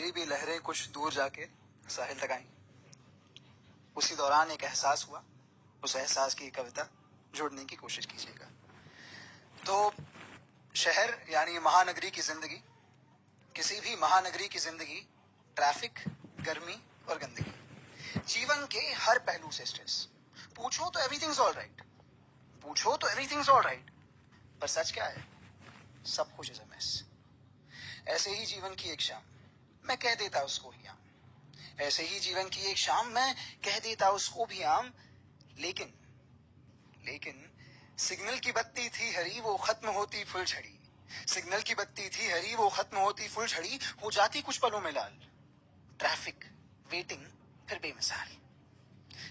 मेरी भी लहरें कुछ दूर जाके साहिल तक आईं। उसी दौरान एक एहसास हुआ, उस एहसास की कविता जोड़ने की कोशिश कीजिएगा। तो शहर यानी महानगरी की जिंदगी, किसी भी महानगरी की जिंदगी, ट्रैफिक, गर्मी और गंदगी, जीवन के हर पहलू से स्ट्रेस। पूछो तो एवरीथिंग्स ऑल राइट, पूछो तो एवरीथिंग्स ऑल राइट, पर सच क्या है? सब कुछ इज अ मेस। ऐसे ही जीवन की एक शाम मैं कह देता उसको ही आम, ऐसे ही जीवन की एक शाम मैं कह देता उसको भी आम। लेकिन लेकिन सिग्नल की बत्ती थी हरी, वो खत्म होती फुलझड़ी। सिग्नल की बत्ती थी हरी, वो खत्म होती फुलझड़ी, हो जाती कुछ पलों में लाल। ट्रैफिक, वेटिंग, फिर बेमिसाल।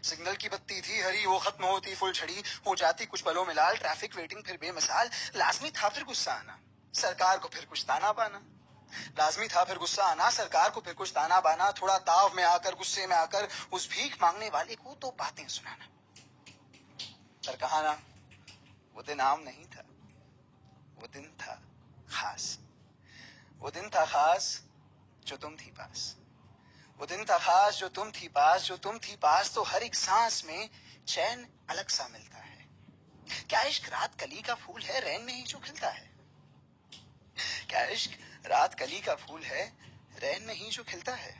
सिग्नल की बत्ती थी हरी, वो खत्म होती फुलझड़ी, हो जाती कुछ पलों में लाल। ट्रैफिक, वेटिंग, फिर बेमिसाल। लाजमी था फिर गुस्सा आना, सरकार को फिर कुछ ताना बाना। लाजमी था फिर गुस्सा आना, सरकार को फिर कुछ ताना बाना। थोड़ा ताव में आकर, गुस्से में आकर उस भीख मांगने वाले को तो बातें सुनाना। पर कहा ना, वो दिन आम नहीं था, वो दिन था खास। वो दिन था खास जो तुम थी पास। वो दिन था खास जो तुम थी पास, जो तुम थी पास। तो हर एक सांस में चैन अलग सा मिलता है। क्या इश्क रात कली का फूल है, रैन में ही जो खिलता है? क्या इश्क रात कली का फूल है, रैन में ही जो खिलता है?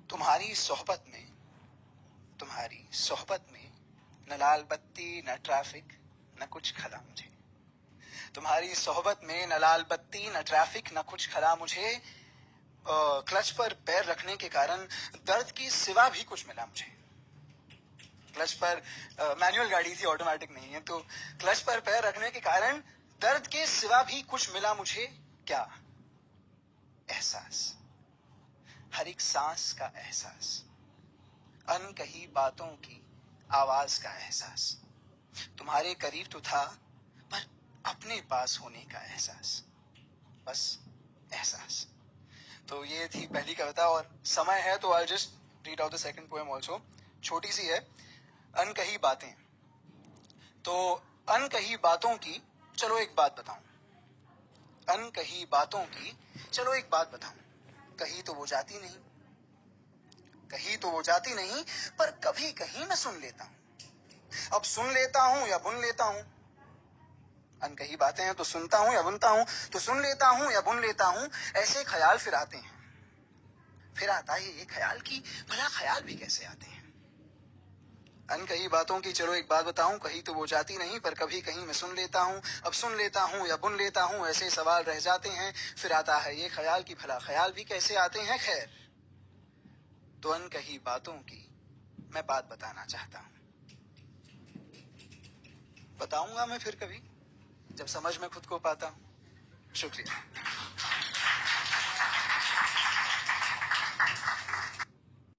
तुम्हारी सोहबत में न लाल बत्ती, न ट्रैफिक, न कुछ खला मुझे। तुम्हारी सोहबत में न लाल बत्ती, न ट्रैफिक, न कुछ खला मुझे। क्लच पर पैर रखने के कारण दर्द की सिवा भी कुछ मिला मुझे। क्लच पर, मैनुअल गाड़ी थी, ऑटोमेटिक नहीं है, तो क्लच पर पैर रखने के कारण दर्द के सिवा भी कुछ मिला मुझे। क्या एहसास, हर एक सांस का एहसास, अनकही बातों की आवाज का एहसास। तुम्हारे करीब तो था, पर अपने पास होने का एहसास, बस एहसास। तो ये थी पहली कविता, और समय है तो I just read out the second poem also. छोटी सी है, अनकही बातें। तो अनकही बातों की चलो एक बात बताऊं, अनकही बातों की चलो एक बात बताऊं। कही तो वो जाती नहीं, कही तो वो जाती नहीं, पर कभी कहीं मैं सुन लेता हूं। अब सुन लेता हूं या बुन लेता हूं। अनकही बातें हैं तो सुनता हूं या बुनता हूं, तो सुन लेता हूं या बुन लेता हूं। ऐसे ख्याल फिर आते हैं, फिर आता है ये ख्याल कि भला ख्याल भी कैसे आते हैं। अनकही बातों की चलो एक बात बताऊं, कही तो वो जाती नहीं, पर कभी कहीं मैं सुन लेता हूं। अब सुन लेता हूं या बुन लेता हूं, ऐसे सवाल रह जाते हैं। फिर आता है ये ख्याल कि भला ख्याल भी कैसे आते हैं। खैर, तो अनकही बातों की मैं बात बताना चाहता हूं। बताऊंगा मैं फिर कभी, जब समझ में खुद को पाता हूं। शुक्रिया।